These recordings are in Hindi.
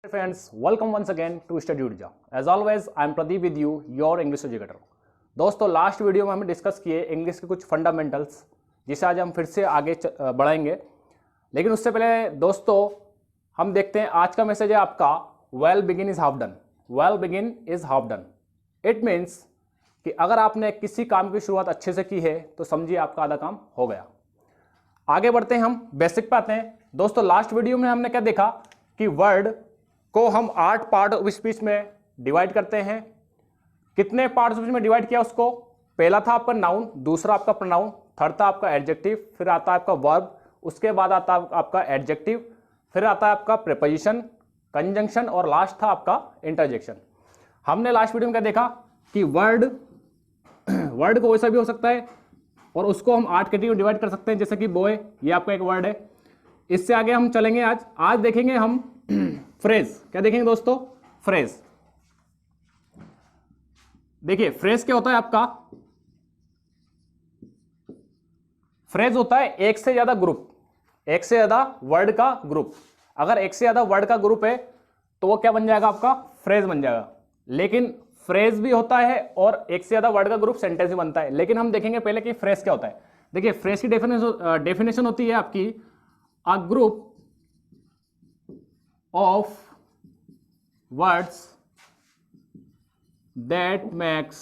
Friends, welcome once again to Study Urja. As always, I am Pradeep with you, your English educator. दोस्तों लास्ट वीडियो में हमने डिस्कस किए इंग्लिश के कुछ फंडामेंटल्स जिसे आज हम फिर से आगे बढ़ाएंगे। लेकिन उससे पहले दोस्तों हम देखते हैं आज का मैसेज है आपका well begin is half done. Well begin is half done. It means कि अगर आपने किसी काम की शुरुआत अच्छे से की है तो समझिए आपका आधा काम हो गया। आगे बढ़ते हैं, हम बेसिक पे आते हैं। दोस्तों लास्ट वीडियो में हमने क्या देखा कि वर्ड को हम 8 पार्ट ऑफ स्पीच में डिवाइड करते हैं। कितने पार्ट ऑफ स्पीच में डिवाइड किया उसको? पहला था आपका नाउन, दूसरा आपका प्रोनाउन, थर्ड था आपका एडजेक्टिव, फिर आता है आपका वर्ब, उसके बाद आता है आपका एडजेक्टिव, फिर आता है आपका प्रीपोजिशन, कंजंक्शन और लास्ट था आपका इंटरजेक्शन। हमने लास्ट वीडियो में क्या देखा कि वर्ड को वैसा भी हो सकता है और उसको हम 8 कैटेगरी में डिवाइड कर सकते हैं, जैसे कि बॉय, ये आपका एक वर्ड है। इससे आगे हम चलेंगे, आज देखेंगे हम फ्रेज। क्या देखेंगे दोस्तों? फ्रेज। देखिए फ्रेज क्या होता है आपका? फ्रेज होता है एक से ज्यादा ग्रुप, एक से ज्यादा वर्ड का ग्रुप। अगर एक से ज्यादा वर्ड का ग्रुप है तो वो क्या बन जाएगा? आपका फ्रेज बन जाएगा। लेकिन फ्रेज भी होता है और एक से ज्यादा वर्ड का ग्रुप सेंटेंस भी बनता है। लेकिन हम देखेंगे पहले कि फ्रेज क्या होता है। देखिए फ्रेज की डेफिनेशन होती है आपकी a group of words that makes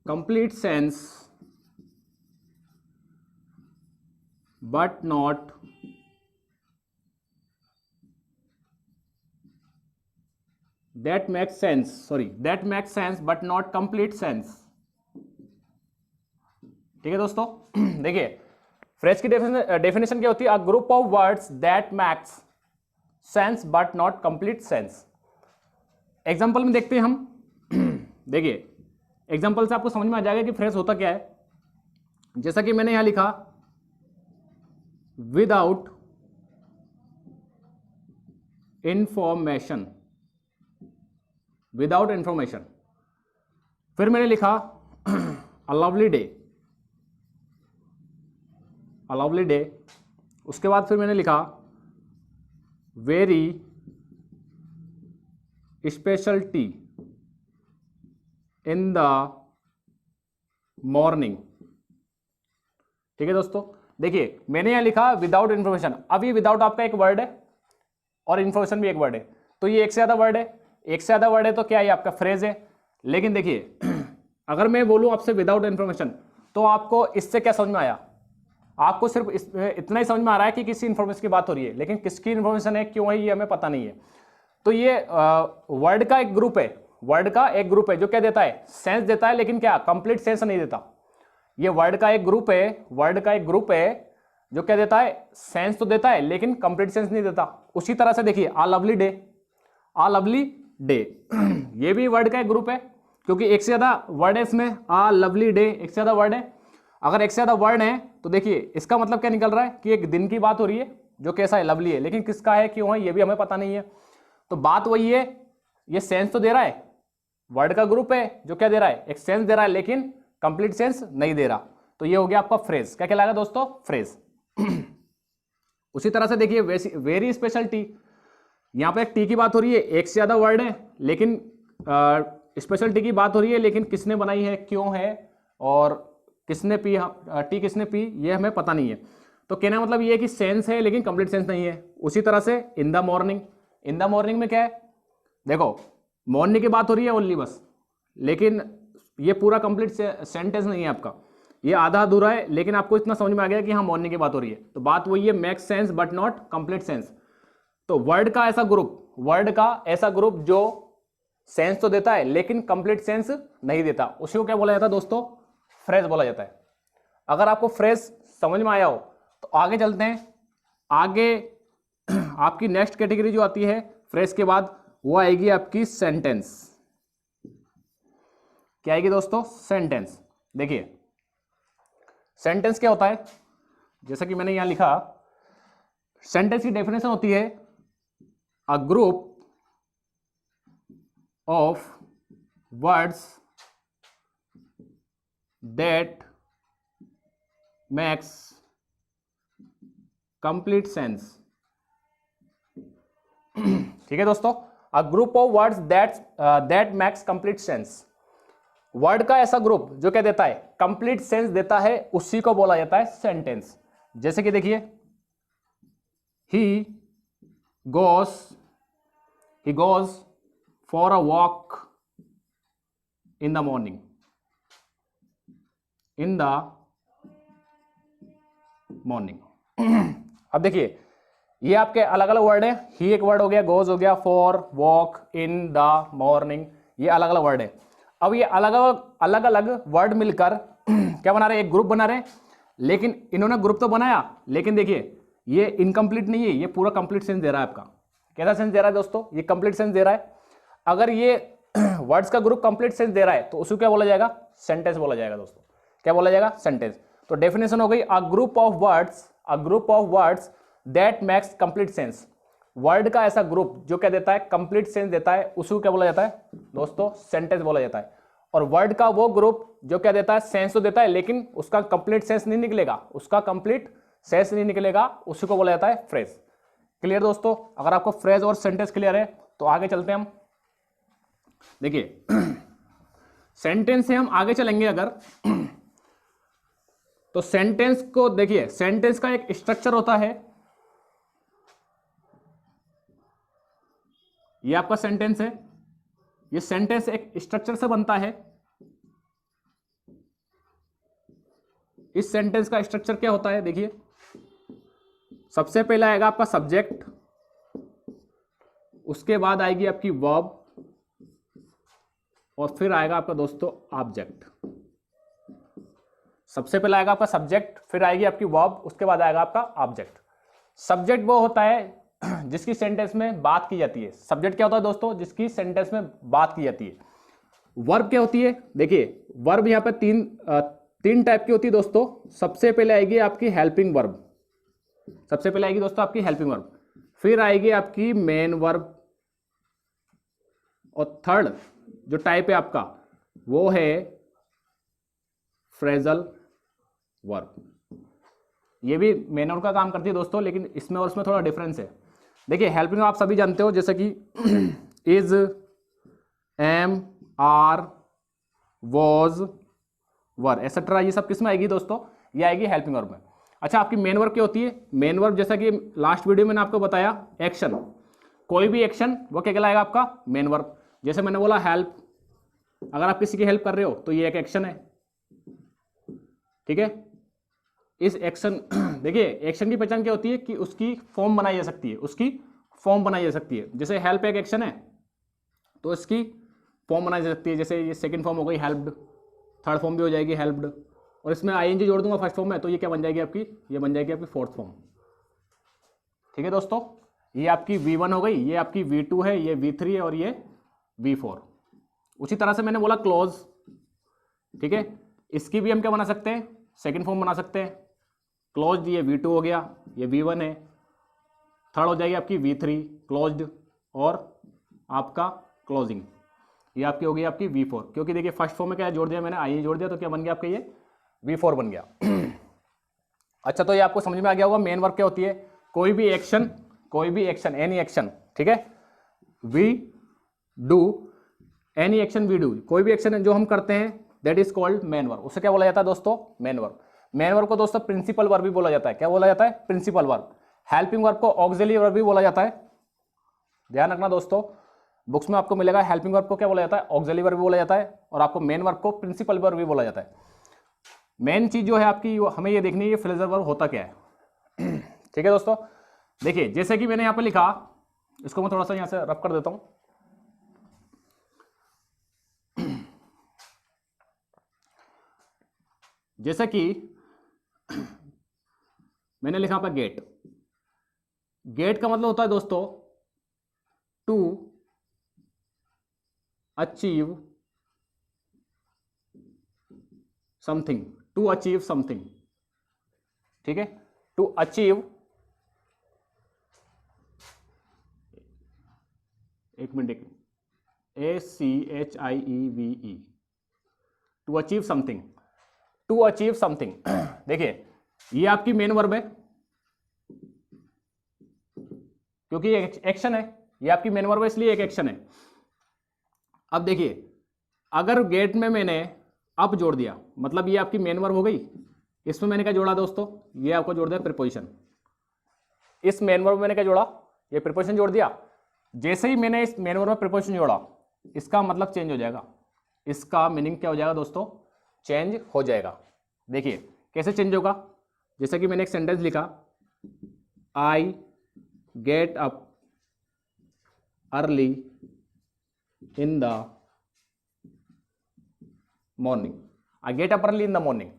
complete sense but not that makes sense but not complete sense। ठीक है दोस्तों देखिए फ्रेज की डेफिनेशन क्या होती है? A group of words that max sense but not complete sense. Example में देखते हैं हम। देखिए एग्जांपल से आपको समझ में आ जाएगा कि फ्रेज होता क्या है। जैसा कि मैंने यहां लिखा विदाउट इंफॉर्मेशन, विदाउट इंफॉर्मेशन। फिर मैंने लिखा a lovely day, a lovely day. उसके बाद फिर मैंने लिखा very special T in the morning. ठीक है दोस्तों देखिए मैंने यहां लिखा विदाउट इंफॉर्मेशन। अब ये विदाउट आपका एक वर्ड है और इंफॉर्मेशन भी एक वर्ड है, तो ये एक से ज्यादा वर्ड है। एक से ज्यादा वर्ड है तो क्या ये आपका फ्रेज है। लेकिन देखिए अगर मैं बोलूं आपसे विदाउट इंफॉर्मेशन तो आपको इससे क्या समझ में आया? आपको सिर्फ इतना ही समझ में आ रहा है कि किसी इंफॉर्मेशन की बात हो रही है, लेकिन किसकी इंफॉर्मेशन है, क्यों है, ये हमें पता नहीं है। तो ये वर्ड का एक ग्रुप है, वर्ड का एक ग्रुप है जो क्या देता है? सेंस देता है, लेकिन क्या कंप्लीट सेंस नहीं देता। ये वर्ड का एक ग्रुप है, वर्ड का एक ग्रुप है जो क्या देता है? सेंस तो देता है लेकिन कंप्लीट सेंस नहीं देता। उसी तरह से देखिए आ लवली डे, आ लवली डे ये भी वर्ड का एक ग्रुप है, क्योंकि एक से ज्यादा वर्ड है इसमें। आ लवली डे एक से ज्यादा वर्ड है। अगर एक से ज्यादा वर्ड है तो देखिए इसका मतलब क्या निकल रहा है कि एक दिन की बात हो रही है जो कैसा है? लवली है। लेकिन किसका है, क्यों है, ये भी हमें पता नहीं है। तो बात वही है, ये सेंस तो दे रहा है, वर्ड का ग्रुप है जो क्या दे रहा है? एक सेंस दे रहा है, लेकिन कंप्लीट सेंस नहीं दे रहा। तो ये हो गया आपका फ्रेज। क्या कहलाएगा दोस्तों? फ्रेज। उसी तरह से देखिए वेरी स्पेशल टी, यहां पर एक टी की बात हो रही है, एक से ज्यादा वर्ड है, लेकिन स्पेशल टी की बात हो रही है, लेकिन किसने बनाई है, क्यों है और किसने पी, टी किसने पी, ये हमें पता नहीं है। तो कहने का मतलब ये है कि सेंस है लेकिन कंप्लीट सेंस नहीं है। उसी तरह से in the morning, in the morning में क्या है? देखो मॉर्निंग की बात हो रही है ओनली बस, लेकिन ये पूरा कंप्लीट सेंटेंस नहीं है आपका, ये आधा अधूरा है। लेकिन आपको इतना समझ में आ गया कि हाँ मॉर्निंग की बात हो रही है। तो बात वही है, make sense but not complete sense. तो वर्ड का ऐसा ग्रुप, वर्ड का ऐसा ग्रुप जो सेंस तो देता है लेकिन कंप्लीट सेंस नहीं देता, उसी को क्या बोला जाता है दोस्तों? फ्रेज बोला जाता है। अगर आपको फ्रेज समझ में आया हो तो आगे चलते हैं। आगे आपकी नेक्स्ट कैटेगरी जो आती है फ्रेज के बाद, वो आएगी आपकी सेंटेंस। क्या आएगी दोस्तों? सेंटेंस। देखिए सेंटेंस क्या होता है? जैसा कि मैंने यहां लिखा, सेंटेंस की डेफिनेशन होती है a group of words that makes complete sense ठीक है दोस्तों, a group of words that max complete sense. Word का ऐसा ग्रुप जो क्या देता है, कंप्लीट सेंस देता है, उसी को बोला जाता है सेंटेंस। जैसे कि देखिए, he goes for a walk in the morning, in the morning. अब देखिए, ये आपके अलग अलग वर्ड है, ही एक वर्ड हो गया, गोज हो गया, for, walk, in the morning, ये अलग अलग वर्ड है। अब ये अलग अलग वर्ड मिलकर क्या बना रहे, एक ग्रुप बना रहे। लेकिन इन्होंने ग्रुप तो बनाया, लेकिन देखिए ये इनकम्प्लीट नहीं है, ये पूरा कंप्लीट सेंस दे रहा है आपका। कैसा सेंस दे रहा है दोस्तों, ये कंप्लीट सेंस दे रहा है। अगर ये वर्ड्स का ग्रुप कंप्लीट सेंस दे रहा है तो उसको क्या बोला जाएगा, सेंटेंस बोला जाएगा दोस्तों। क्या बोला जाएगा, सेंटेंस। तो डेफिनेशन हो गई, a group of words that max complete sense. Word का ऐसा ग्रुप जो क्या देता है, कंप्लीट सेंस देता है, उसको क्या बोला जाता है दोस्तों, सेंटेंस बोला जाता है। और वर्ड का वो ग्रुप जो क्या देता है, सेंस तो देता है, लेकिन उसका कंप्लीट सेंस नहीं निकलेगा, उसी को बोला जाता है फ्रेज। क्लियर दोस्तों, अगर आपको फ्रेज और सेंटेंस क्लियर है तो आगे चलते हैं हम। देखिए सेंटेंस से हम आगे चलेंगे अगर, तो सेंटेंस को देखिए, सेंटेंस का एक स्ट्रक्चर होता है। ये आपका सेंटेंस है, ये सेंटेंस एक स्ट्रक्चर से बनता है। इस सेंटेंस का स्ट्रक्चर क्या होता है, देखिए सबसे पहला आएगा आपका सब्जेक्ट, उसके बाद आएगी आपकी वर्ब, और फिर आएगा आपका दोस्तों ऑब्जेक्ट। सबसे पहला आएगा आपका सब्जेक्ट, फिर आएगी आपकी वर्ब, उसके बाद आएगा आपका ऑब्जेक्ट। सब्जेक्ट वो होता है जिसकी सेंटेंस में बात की जाती है। सब्जेक्ट क्या होता है दोस्तों, जिसकी सेंटेंस में बात की जाती है। वर्ब क्या होती है, देखिए वर्ब यहां पे तीन टाइप की होती है दोस्तों। सबसे पहले आएगी आपकी हेल्पिंग वर्ब, फिर आएगी आपकी मेन वर्ब, और थर्ड जो टाइप है आपका वो है फ्रेजल वर्ब। ये भी मेन वर्ब का काम करती है दोस्तों, लेकिन इसमें और उसमें थोड़ा डिफरेंस है। देखिए हेल्पिंग आप सभी जानते हो, जैसे कि is, am, are, was, were, et cetera, ये सब किसमें आएगी दोस्तों, ये आएगी हेल्पिंग वर्ब में। अच्छा, आपकी मेन वर्ब क्या होती है, मेन वर्ब जैसा कि लास्ट वीडियो में मैंने आपको बताया, एक्शन, कोई भी एक्शन वो क्या कहलाएगा आपका, मेन वर्ब। जैसे मैंने बोला हेल्प, अगर आप किसी की हेल्प कर रहे हो तो ये एक एक्शन है, ठीक है। इस एक्शन देखिए एक्शन की पहचान क्या होती है कि उसकी फॉर्म बनाई जा सकती है, जैसे हेल्प एक एक्शन है तो इसकी फॉर्म बनाई जा सकती है। जैसे ये सेकंड फॉर्म हो गई हेल्प्ड, थर्ड फॉर्म भी हो जाएगी हेल्प्ड, और इसमें आईएनजी जोड़ दूंगा फर्स्ट फॉर्म में, तो ये क्या बन जाएगी आपकी, ये बन जाएगी आपकी फोर्थ फॉर्म। ठीक है दोस्तों, ये आपकी V1 हो गई, ये आपकी V2 है, ये V3 है, और ये V4। उसी तरह से मैंने बोला क्लोज, ठीक है, इसकी भी हम क्या बना सकते हैं, सेकंड फॉर्म बना सकते हैं। क्लोज्ड, ये V2 हो गया, ये V1 है, थर्ड हो जाएगी आपकी V3 क्लोज्ड, और आपका क्लोजिंग ये आपकी हो गई आपकी V4। क्योंकि देखिए फर्स्ट फॉर्म में क्या जोड़ दिया मैंने, आई जोड़ दिया, तो क्या बन गया आपका, ये V4 बन गया। अच्छा, तो ये आपको समझ में आ गया होगा मेन वर्ब क्या होती है, कोई भी एक्शन, एनी एक्शन, ठीक है, we do, any action we do, कोई भी एक्शन जो हम करते हैं that is called main verb. उसे क्या बोला जाता है दोस्तों, मेन वर्ब। मेन वर्ब को दोस्तों प्रिंसिपल वर्ब भी बोला जाता है। क्या बोला जाता है, प्रिंसिपल वर्ब। हेल्पिंग वर्ब को ऑक्सिलरी वर्ब भी बोला जाता है। ध्यान रखना दोस्तों, बुक्स में आपको मिलेगा हेल्पिंग वर्ब को क्या बोला जाता है, ऑक्सिलरी वर्ब भी बोला जाता है, और आपको मेन वर्ब को प्रिंसिपल वर्ब भी बोला जाता है। मेन चीज जो है आपकी हमें ये देखनी है ये फ्रेजल वर्ब होता क्या है। ठीक है दोस्तों, देखिए जैसे कि मैंने यहाँ पे लिखा, इसको मैं थोड़ा सा यहाँ से रब कर देता हूं। जैसे कि मैंने लिखा पर गेट, गेट का मतलब होता है दोस्तों to achieve something, to achieve something, ठीक है, टू अचीव, एक minute, ACHIEVE, to achieve something, to achieve something. देखिए ये आपकी मेन वर्ब है क्योंकि ये एक्शन है, ये आपकी मेन वर्ब है, इसलिए एक एक्शन है। अब देखिए अगर गेट में मैंने अप जोड़ दिया, मतलब ये आपकी मेन वर्ब हो गई, इसमें मैंने क्या जोड़ा दोस्तों, ये आपको जोड़ दिया प्रीपोजिशन। इस मेन वर्ब में मैंने क्या जोड़ा, ये प्रीपोजिशन जोड़ दिया। जैसे ही मैंने इस मेन वर्ब में प्रीपोजिशन जोड़ा, इसका मतलब चेंज हो जाएगा, इसका मीनिंग क्या हो जाएगा दोस्तों, चेंज हो जाएगा। देखिए कैसे चेंज होगा, जैसे कि मैंने एक सेंटेंस लिखा, I get up early in the morning, I get up early in the morning.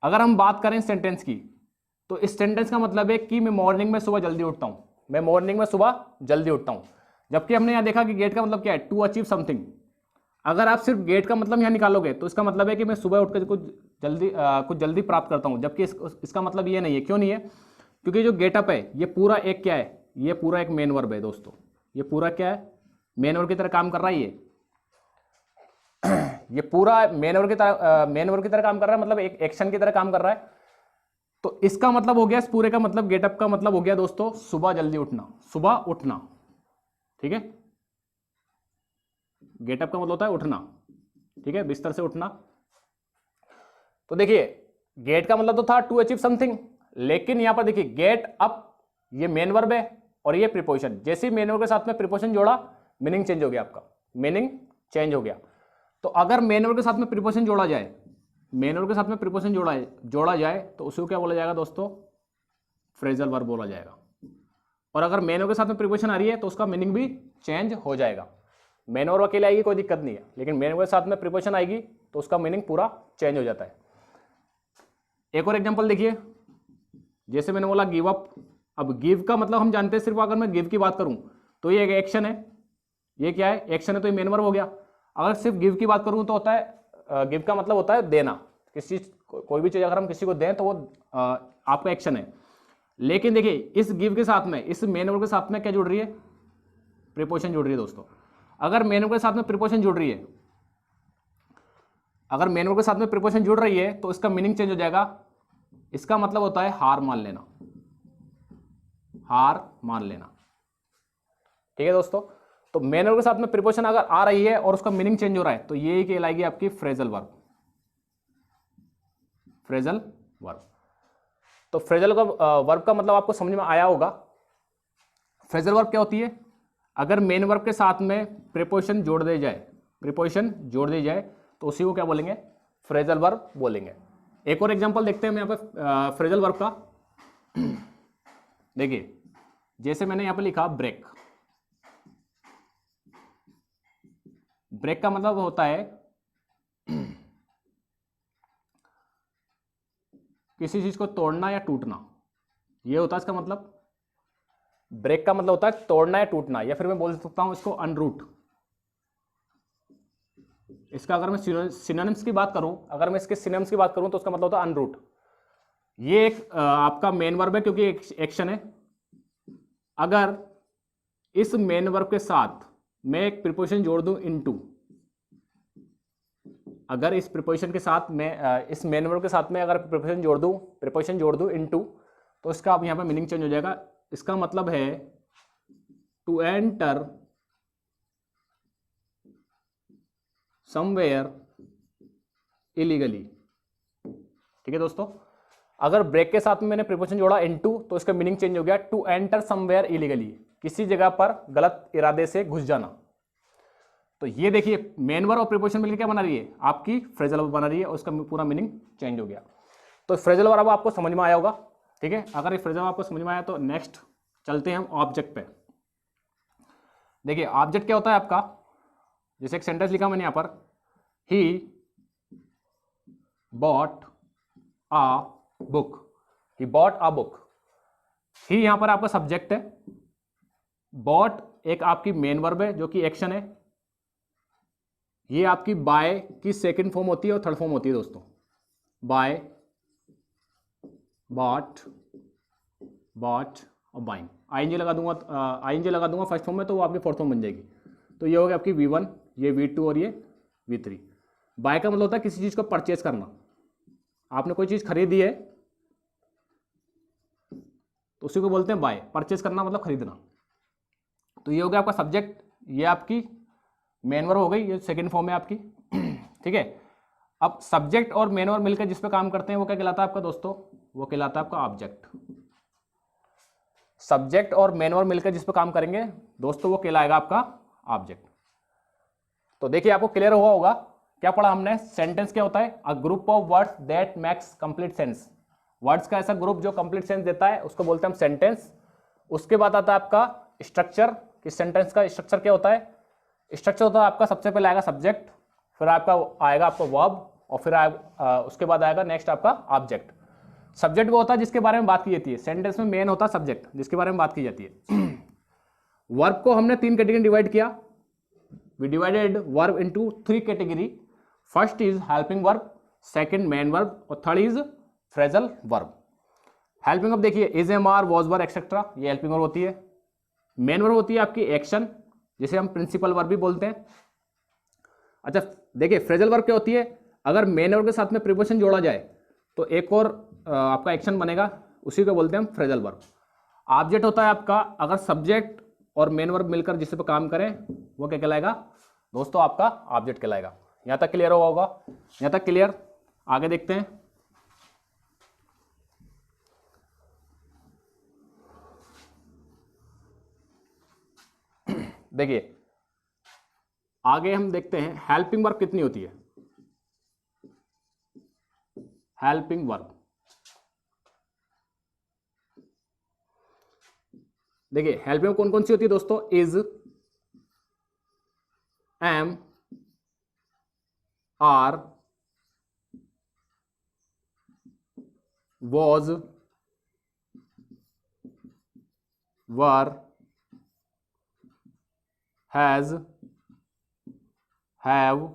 अगर हम बात करें सेंटेंस की, तो इस सेंटेंस का मतलब है कि मैं मॉर्निंग में सुबह जल्दी उठता हूं, मैं मॉर्निंग में सुबह जल्दी उठता हूं। जबकि हमने यहां देखा कि गेट का मतलब क्या है, टू अचीव समथिंग। अगर आप सिर्फ गेट का मतलब यहां निकालोगे तो इसका मतलब है कि मैं सुबह उठकर कुछ जल्दी प्राप्त करता हूं, जबकि इसका मतलब ये नहीं है। क्यों नहीं है, क्योंकि जो गेटअप है ये पूरा एक क्या है, ये पूरा एक मेन वर्ब है दोस्तों, ये पूरा क्या है, मेन वर्ब की तरह काम कर रहा है। ये पूरा मेन वर्ब की तरह काम कर रहा है, मतलब एक एक्शन की तरह काम कर रहा है। तो इसका मतलब हो गया, इस पूरे का मतलब, गेटअप का मतलब हो गया दोस्तों सुबह जल्दी उठना, सुबह उठना। ठीक है, गेटअप का मतलब होता है उठना, ठीक है, बिस्तर से उठना। तो देखिए गेट का मतलब तो था टू अचीव समथिंग, लेकिन यहां पर देखिए गेट अप ये मेन वर्ब है और ये प्रीपोजिशन। जैसे ही मेन वर्ब के साथ में प्रीपोजिशन जोड़ा, मीनिंग चेंज हो गया, आपका मीनिंग चेंज हो गया। तो अगर मेन वर्ब के साथ में प्रीपोजिशन जोड़ा जाए, मेन वर्ब के साथ में प्रीपोजिशन जोड़ा जाए तो उसको क्या बोला जाएगा दोस्तों, फ्रेजल वर्ब बोला जाएगा। और अगर मेन वर्ब के साथ में प्रीपोजिशन आ रही है तो उसका मीनिंग भी चेंज हो जाएगा। मेन वर्ब अकेले आएगी कोई दिक्कत नहीं है, लेकिन मेन वर्ब के साथ में प्रीपोजिशन आएगी तो उसका मीनिंग पूरा चेंज हो जाता है। एक और एग्जांपल देखिए, जैसे मैंने बोला गिव अप। अब गिव का मतलब हम जानते हैं, सिर्फ अगर मैं गिव की बात करूं तो ये एक एक्शन है, ये क्या है, एक्शन है, तो ये मेन वर्ब हो गया। अगर सिर्फ गिव की बात करूं तो होता है, गिव का मतलब होता है देना, किसी चीज, कोई भी चीज अगर हम किसी को दें तो वो आपका एक्शन है। लेकिन देखिए इस गिव के साथ में, इस मेन वर्ब के साथ में क्या जुड़ रही है, प्रीपोजिशन जुड़ रही है दोस्तों। अगर मेन वर्ब के साथ में प्रीपोजिशन जुड़ रही है, अगर मेन वर्ब के साथ में प्रीपोजिशन जुड़ रही है तो इसका मीनिंग चेंज हो जाएगा। इसका मतलब होता है हार मान लेना, हार मान लेना। ठीक है दोस्तों, तो मेन वर्ब के साथ में प्रीपोजिशन अगर आ रही है और उसका मीनिंग चेंज हो रहा है तो ये कहलाएगी आपकी फ्रेजल वर्ब, फ्रेजल वर्ब। तो फ्रेजल वर्ब का मतलब आपको समझ में आया होगा। फ्रेजल वर्ब क्या होती है, अगर मेन वर्ब के साथ में प्रीपोजिशन जोड़ दी जाए, प्रीपोजिशन जोड़ दी जाए तो उसी को क्या बोलेंगे, फ्रेजल वर्ब बोलेंगे। एक और एग्जांपल देखते हैं हम यहाँ पे फ्रेजल वर्ब का। देखिए जैसे मैंने यहाँ पे लिखा ब्रेक, ब्रेक का मतलब होता है किसी चीज को तोड़ना या टूटना, ये होता है इसका मतलब। ब्रेक का मतलब होता है तोड़ना या टूटना, या फिर मैं बोल सकता हूं इसको अनरूट। इसका अगर मैं सिनोनिम्स की बात करूं, अगर मैं इसके सिनोनिम्स की बात करूं तो उसका मतलब होता है अनरूट। ये एक आपका मेन वर्ब है क्योंकि एक एक्शन है। अगर इस मेन वर्ब के साथ मैं एक प्रीपोजिशन जोड़ दूं इनटू, अगर इस प्रीपोजिशन के साथ मैं इस मेन वर्ब के साथ में अगर प्रीपोजिशन जोड़ दूं इनटू, तो इसका अब यहां पे मीनिंग चेंज हो जाएगा। इसका मतलब है टू एंटर समवेयर इलीगली। ठीक है दोस्तों, अगर ब्रेक के साथ में मैंने प्रीपोजिशन जोड़ा इनटू तो इसका मीनिंग चेंज हो गया टू एंटर समवेयर इलीगली, किसी जगह पर गलत इरादे से घुस जाना। तो ये देखिए मेन वर्ब और प्रीपोजिशन मिलकर क्या बना रही है, आपकी फ्रेजल वर्ब बना रही है, और उसका पूरा मीनिंग चेंज हो गया। तो फ्रेजल वर्ब आपको समझ में आया होगा। ठीक है, अगर ये फ्रेजल वर्ब आपको समझ में आया तो नेक्स्ट चलते हैं हम ऑब्जेक्ट पे। देखिए ऑब्जेक्ट क्या होता है आपका, जैसे एक सेंटेंस लिखा मैंने यहां पर, he bought a book, he bought a book. ही यहां पर आपका सब्जेक्ट है, बॉट एक आपकी मेन वर्ब है जो कि एक्शन है। ये आपकी बाय की सेकंड फॉर्म होती है और थर्ड फॉर्म होती है दोस्तों, बाय, बॉट, बॉट और बाइंग। आईएनजी लगा दूंगा फर्स्ट फॉर्म में तो वो आपकी फोर्थ फॉर्म बन जाएगी। तो ये हो गया आपकी V1, ये V2 और ये V3। बाय का मतलब होता है किसी चीज को परचेज करना, आपने कोई चीज खरीदी है तो उसी को बोलते हैं बाय, परचेज करना मतलब खरीदना। तो ये हो गया आपका सब्जेक्ट, ये आपकी मेन वर्ब हो गई, ये सेकंड फॉर्म है आपकी। ठीक है, अब सब्जेक्ट और मेन वर्ब मिलकर जिस पे काम करते हैं वो क्या कहलाता है आपका दोस्तों, वो कहलाता है आपका ऑब्जेक्ट। सब्जेक्ट और मेन वर्ब मिलकर जिस पे काम करेंगे दोस्तों वो कहलाएगा आपका ऑब्जेक्ट। तो देखिए आपको क्लियर हुआ होगा, क्या पढ़ा हमने, सेंटेंस क्या होता है, a group of words that makes complete sense. Words का ऐसा ग्रुप जो कंप्लीट सेंस देता है उसको बोलते हैं हम सेंटेंस। उसके बाद आता है आपका स्ट्रक्चर, कि सेंटेंस का स्ट्रक्चर क्या होता है। स्ट्रक्चर होता है आपका, सबसे पहले आएगा सब्जेक्ट, फिर आपका आएगा आपका वर्ब, और फिर उसके बाद आएगा नेक्स्ट आपका ऑब्जेक्ट। सब्जेक्ट वो होता है जिसके बारे में बात की जाती है, सेंटेंस में मेन होता है सब्जेक्ट जिसके बारे में बात की जाती है। वर्ब को हमने 3 कैटेगरी डिवाइड किया, we divided verb into 3 category. First is helping verb, second main verb, और third is phrasal verb. Helping verb देखिए is, am, are, was verb etcetera, ये हेल्पिंग वर्ब होती है। मेन वर्ब होती है आपकी एक्शन, जिसे हम प्रिंसिपल वर्ब भी बोलते हैं। अच्छा देखिए फ्रेजल वर्ब क्या होती है, अगर मेन वर्ब के साथ में प्रीपोजिशन जोड़ा जाए तो एक और आपका एक्शन बनेगा, उसी को बोलते हैं हम फ्रेजल वर्ब। ऑब्जेक्ट होता है आपका, अगर सब्जेक्ट और मेन वर्ब मिलकर जिस पे काम करें वो क्या कहलाएगा दोस्तों, आपका ऑब्जेक्ट कहलाएगा। यहां तक क्लियर हुआ होगा, यहां तक क्लियर। आगे देखते हैं, देखिए आगे हम देखते हैं हेल्पिंग वर्ब कितनी होती है। हेल्पिंग वर्ब देखिए हेल्पिंग वर्ब कौन कौन सी होती है दोस्तों, is, am, are, was, were, has, have,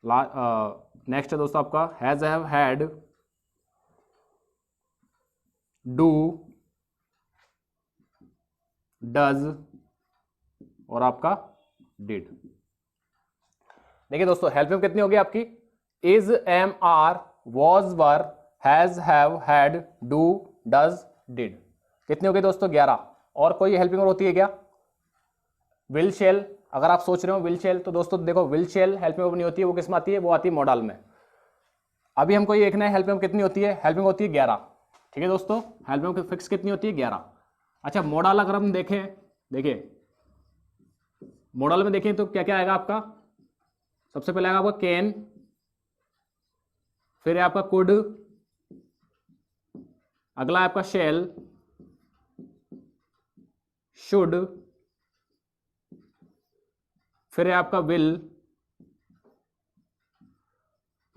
next है दोस्तों आपका has, have, had, do, does, और आपका डिड। देखिए दोस्तों हेल्पिंग कितनी होगी आपकी, is, am, are, was, were, has, have, had, do, does, did. कितनी होगी दोस्तों, 11। और कोई हेल्पिंग होती है क्या, विल, शेल। अगर आप सोच रहे हो विल, शेल, तो दोस्तों देखो विल, शेल हेल्पिंग नहीं होती है, वो किस में आती है, वो आती है मॉडल में। अभी हमको ये देखना है हेल्पिंग कितनी होती है, हेल्पिंग होती है 11। ठीक है दोस्तों, हेल्पिंग फिक्स कितनी होती है, 11। अच्छा मॉडल अगर हम देखें, देखिए मॉडल में देखें तो क्या क्या आएगा आपका, सबसे पहले आएगा आपका कैन, फिर है आपका कुड, अगला है आपका शेल, शुड, फिर है आपका विल,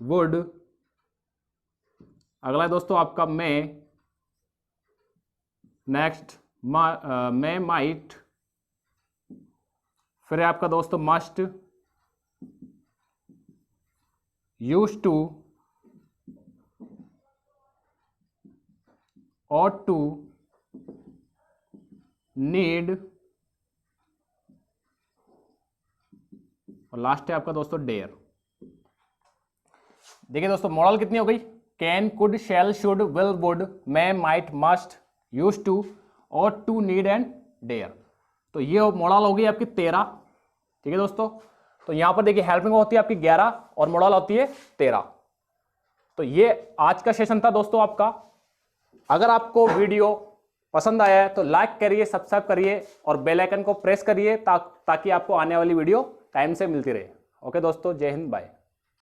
वुड, अगला है दोस्तों आपका मे, नेक्स्ट मे, माइट, फिर है आपका दोस्तों must, used to, ought to, need, और लास्ट है आपका दोस्तों डेयर। देखिए दोस्तों मॉडल कितनी हो गई, can, could, shall, should, will, would, may, might, must, used to, ought to, need and dare. तो ये मॉडल होगी आपकी 13। ठीक है दोस्तों, तो यहां पर देखिए हेल्पिंग होती है आपकी 11 और मॉडल होती है 13। तो ये आज का सेशन था दोस्तों आपका। अगर आपको वीडियो पसंद आया है तो लाइक करिए, सब्सक्राइब करिए और बेल आइकन को प्रेस करिए ताकि आपको आने वाली वीडियो टाइम से मिलती रहे। ओके दोस्तों, जय हिंद, बाय।